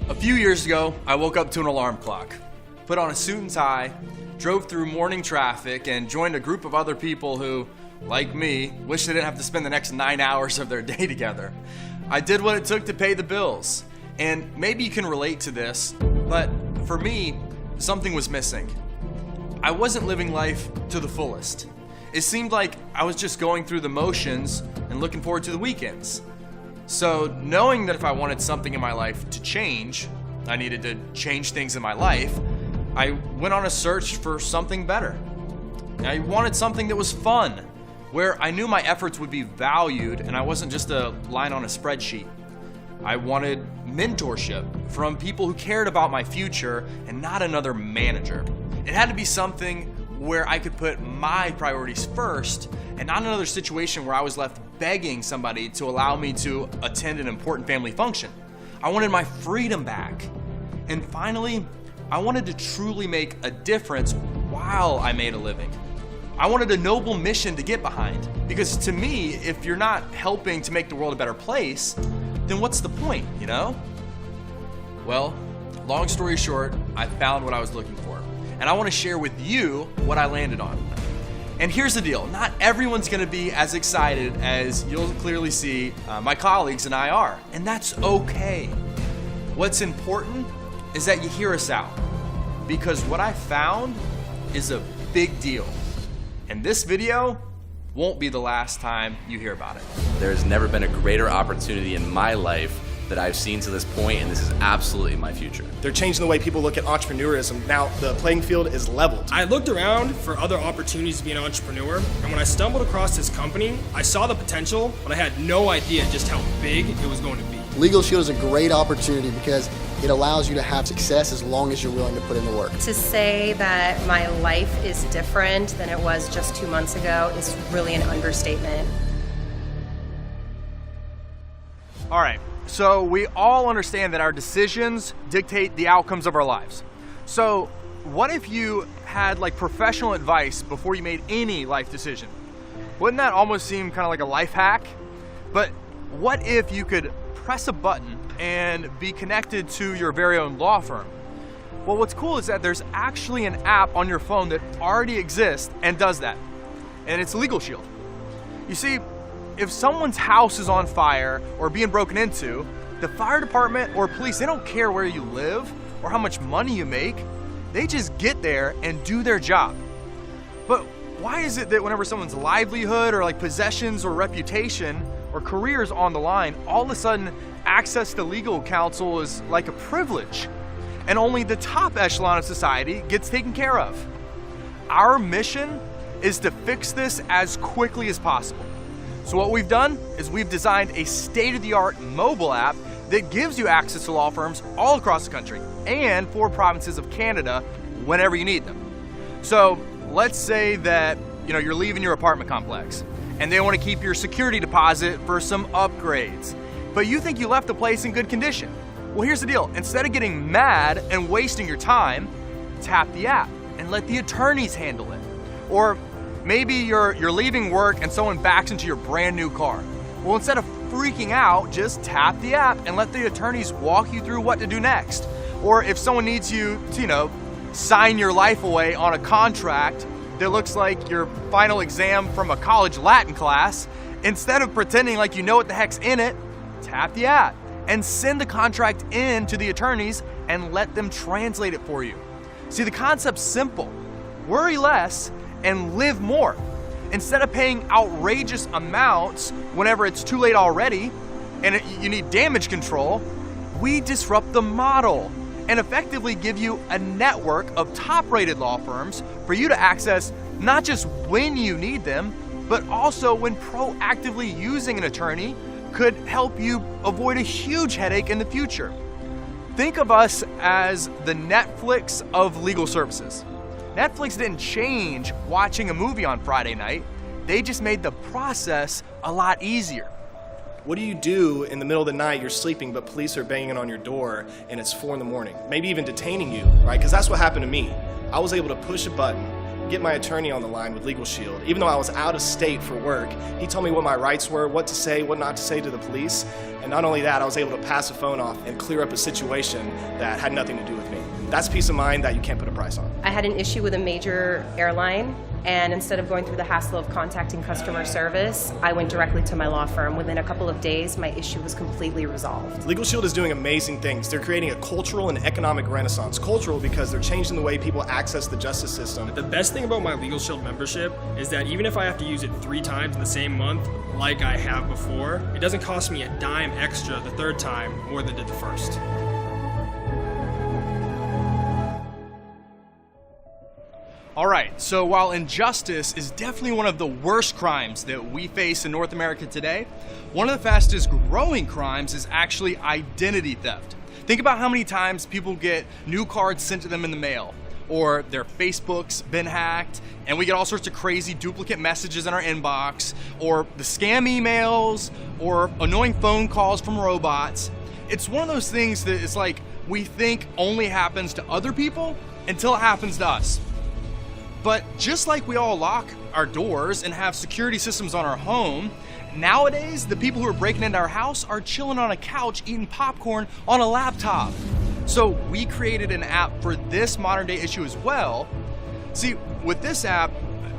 A few years ago, I woke up to an alarm clock, put on a suit and tie, drove through morning traffic, and joined a group of other people who, like me, wish they didn't have to spend the next 9 hours of their day together. I did what it took to pay the bills, and maybe you can relate to this, but for me, something was missing. I wasn't living life to the fullest. It seemed like I was just going through the motions and looking forward to the weekends. So knowing that if I wanted something in my life to change, I needed to change things in my life, I went on a search for something better. I wanted something that was fun, where I knew my efforts would be valued and I wasn't just a line on a spreadsheet. I wanted mentorship from people who cared about my future and not another manager. It had to be something where I could put my priorities first and not another situation where I was left begging somebody to allow me to attend an important family function. I wanted my freedom back. And finally, I wanted to truly make a difference while I made a living. I wanted a noble mission to get behind, because to me, if you're not helping to make the world a better place, then what's the point, you know? Well, long story short, I found what I was looking for, and I want to share with you what I landed on. And here's the deal, not everyone's gonna be as excited as you'll clearly see my colleagues and I are, and that's okay. What's important is that you hear us out, because what I found is a big deal. And this video won't be the last time you hear about it. There's never been a greater opportunity in my life that I've seen to this point, and this is absolutely my future. They're changing the way people look at entrepreneurism. Now the playing field is leveled. I looked around for other opportunities to be an entrepreneur, and when I stumbled across this company, I saw the potential, but I had no idea just how big it was going to be. Legal Shield is a great opportunity because it allows you to have success as long as you're willing to put in the work. To say that my life is different than it was just 2 months ago is really an understatement. All right, so we all understand that our decisions dictate the outcomes of our lives. So what if you had like professional advice before you made any life decision? Wouldn't that almost seem kind of like a life hack? But what if you could press a button and be connected to your very own law firm? Well, what's cool is that there's actually an app on your phone that already exists and does that, and it's Legal Shield. You see, if someone's house is on fire or being broken into, the fire department or police, they don't care where you live or how much money you make. They just get there and do their job. But why is it that whenever someone's livelihood or like possessions or reputation or careers on the line, all of a sudden access to legal counsel is like a privilege, and only the top echelon of society gets taken care of? Our mission is to fix this as quickly as possible. So what we've done is we've designed a state-of-the-art mobile app that gives you access to law firms all across the country and 4 provinces of Canada whenever you need them. So let's say that you're leaving your apartment complex and they want to keep your security deposit for some upgrades, but you think you left the place in good condition. Well, here's the deal. Instead of getting mad and wasting your time, tap the app and let the attorneys handle it. Or maybe you're leaving work and someone backs into your brand new car. Well, instead of freaking out, just tap the app and let the attorneys walk you through what to do next. Or if someone needs you to, sign your life away on a contract that looks like your final exam from a college Latin class, instead of pretending like you know what the heck's in it, tap the app and send the contract in to the attorneys and let them translate it for you. See, the concept's simple. Worry less and live more. Instead of paying outrageous amounts whenever it's too late already and you need damage control, we disrupt the model and effectively give you a network of top-rated law firms for you to access not just when you need them, but also when proactively using an attorney could help you avoid a huge headache in the future. Think of us as the Netflix of legal services. Netflix didn't change watching a movie on Friday night. They just made the process a lot easier. What do you do in the middle of the night, you're sleeping, but police are banging on your door and it's 4 in the morning, maybe even detaining you, right? Because that's what happened to me. I was able to push a button, get my attorney on the line with Legal Shield. Even though I was out of state for work, he told me what my rights were, what to say, what not to say to the police. And not only that, I was able to pass the phone off and clear up a situation that had nothing to do with me. That's peace of mind that you can't put a price on. I had an issue with a major airline, and instead of going through the hassle of contacting customer service, I went directly to my law firm. Within a couple of days, my issue was completely resolved. Legal Shield is doing amazing things. They're creating a cultural and economic renaissance. Cultural because they're changing the way people access the justice system. The best thing about my Legal Shield membership is that even if I have to use it 3 times in the same month, like I have before, it doesn't cost me a dime extra the 3rd time more than it did the 1st. All right, so while injustice is definitely one of the worst crimes that we face in North America today, one of the fastest growing crimes is actually identity theft. Think about how many times people get new cards sent to them in the mail, or their Facebook's been hacked, and we get all sorts of crazy duplicate messages in our inbox, or the scam emails, or annoying phone calls from robots. It's one of those things that it's like we think only happens to other people until it happens to us. But just like we all lock our doors and have security systems on our home, nowadays the people who are breaking into our house are chilling on a couch eating popcorn on a laptop. So we created an app for this modern day issue as well. See, with this app,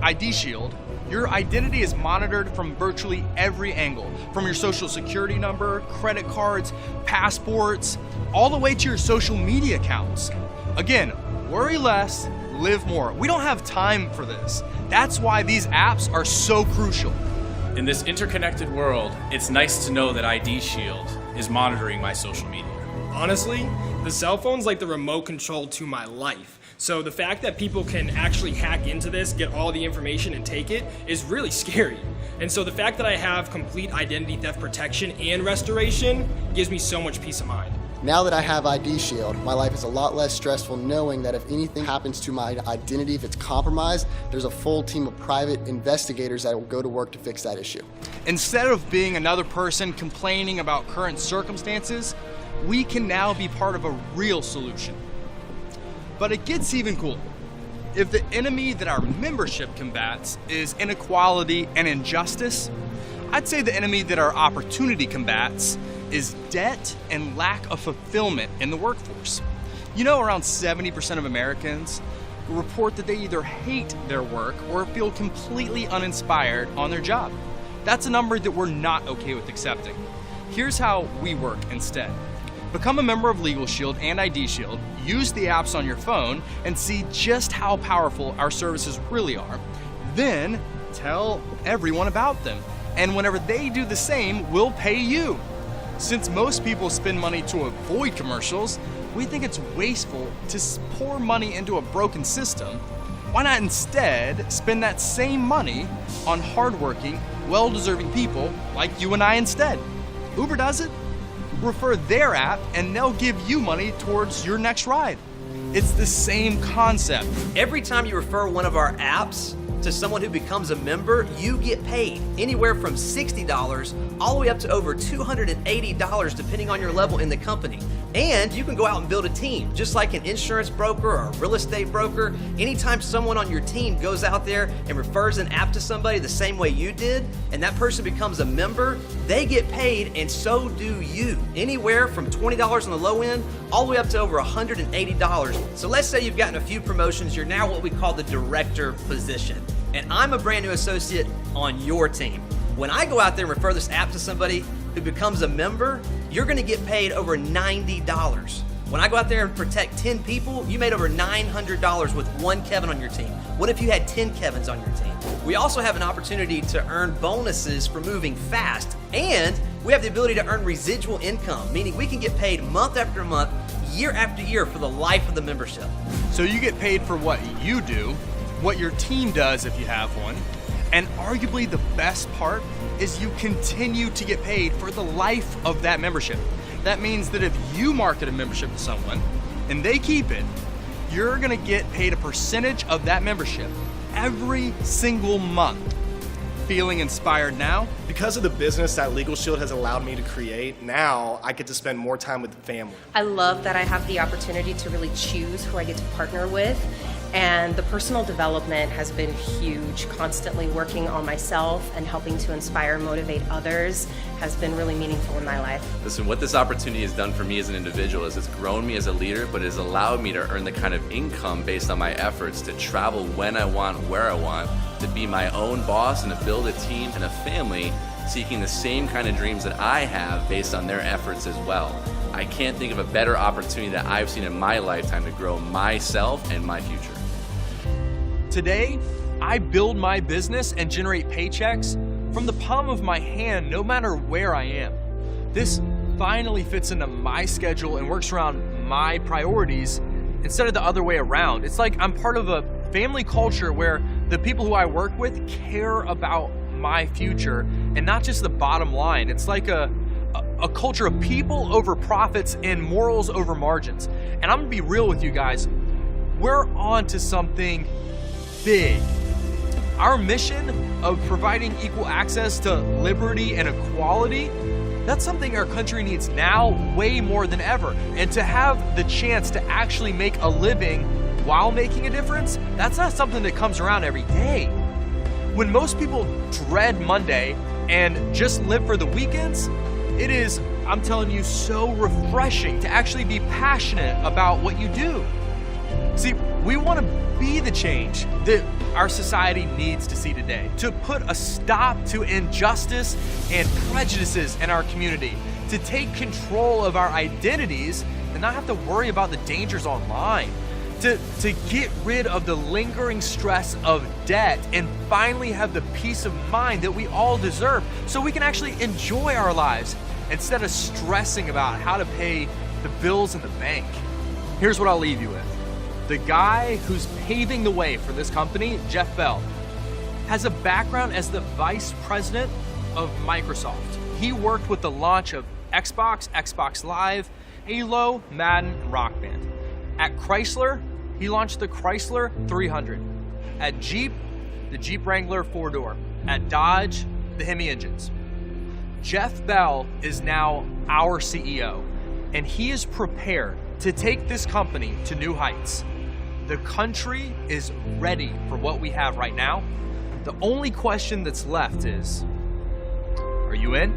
ID Shield, your identity is monitored from virtually every angle, from your social security number, credit cards, passports, all the way to your social media accounts. Again, worry less, live more. We don't have time for this. That's why these apps are so crucial. In this interconnected world, it's nice to know that ID Shield is monitoring my social media. Honestly, the cell phone's like the remote control to my life. So the fact that people can actually hack into this, get all the information and take it is really scary. And so the fact that I have complete identity theft protection and restoration gives me so much peace of mind. Now that I have ID Shield, my life is a lot less stressful knowing that if anything happens to my identity, if it's compromised, there's a full team of private investigators that will go to work to fix that issue. Instead of being another person complaining about current circumstances, we can now be part of a real solution. But it gets even cooler. If the enemy that our membership combats is inequality and injustice, I'd say the enemy that our opportunity combats is debt and lack of fulfillment in the workforce. You know, around 70% of Americans report that they either hate their work or feel completely uninspired on their job. That's a number that we're not okay with accepting. Here's how we work instead. Become a member of Legal Shield and ID Shield, use the apps on your phone, and see just how powerful our services really are. Then tell everyone about them. And whenever they do the same, we'll pay you. Since most people spend money to avoid commercials, we think it's wasteful to pour money into a broken system. Why not instead spend that same money on hardworking, well-deserving people like you and I instead? Uber does it. Refer their app and they'll give you money towards your next ride. It's the same concept. Every time you refer one of our apps to someone who becomes a member, you get paid anywhere from $60 all the way up to over $280 depending on your level in the company. And you can go out and build a team, just like an insurance broker or a real estate broker. Anytime someone on your team goes out there and refers an app to somebody the same way you did, and that person becomes a member, they get paid and so do you. Anywhere from $20 on the low end, all the way up to over $180. So let's say you've gotten a few promotions, you're now what we call the director position. And I'm a brand new associate on your team. When I go out there and refer this app to somebody who becomes a member, you're gonna get paid over $90. When I go out there and protect 10 people, you made over $900 with one Kevin on your team. What if you had 10 Kevins on your team? We also have an opportunity to earn bonuses for moving fast, and we have the ability to earn residual income, meaning we can get paid month after month, year after year for the life of the membership. So you get paid for what you do, what your team does if you have one, and arguably the best part is you continue to get paid for the life of that membership. That means that if you market a membership to someone and they keep it, you're gonna get paid a percentage of that membership every single month. Feeling inspired now? Because of the business that Legal Shield has allowed me to create, now I get to spend more time with the family. I love that I have the opportunity to really choose who I get to partner with. And the personal development has been huge. Constantly working on myself and helping to inspire and motivate others has been really meaningful in my life. Listen, what this opportunity has done for me as an individual is it's grown me as a leader, but it has allowed me to earn the kind of income based on my efforts to travel when I want, where I want, to be my own boss and to build a team and a family seeking the same kind of dreams that I have based on their efforts as well. I can't think of a better opportunity that I've seen in my lifetime to grow myself and my future. Today, I build my business and generate paychecks from the palm of my hand no matter where I am. This finally fits into my schedule and works around my priorities instead of the other way around. It's like I'm part of a family culture where the people who I work with care about my future and not just the bottom line. It's like a culture of people over profits and morals over margins. And I'm gonna be real with you guys, we're on to something big. Our mission of providing equal access to liberty and equality, that's something our country needs now way more than ever. And to have the chance to actually make a living while making a difference, that's not something that comes around every day. When most people dread Monday and just live for the weekends, it is, I'm telling you, so refreshing to actually be passionate about what you do. See, we want to be the change that our society needs to see today, to put a stop to injustice and prejudices in our community, to take control of our identities and not have to worry about the dangers online, to get rid of the lingering stress of debt and finally have the peace of mind that we all deserve so we can actually enjoy our lives instead of stressing about how to pay the bills in the bank. Here's what I'll leave you with. The guy who's paving the way for this company, Jeff Bell, has a background as the vice president of Microsoft. He worked with the launch of Xbox, Xbox Live, Halo, Madden, and Rock Band. At Chrysler, he launched the Chrysler 300. At Jeep, the Jeep Wrangler 4-door. At Dodge, the Hemi engines. Jeff Bell is now our CEO, and he is prepared to take this company to new heights. The country is ready for what we have right now. The only question that's left is, are you in?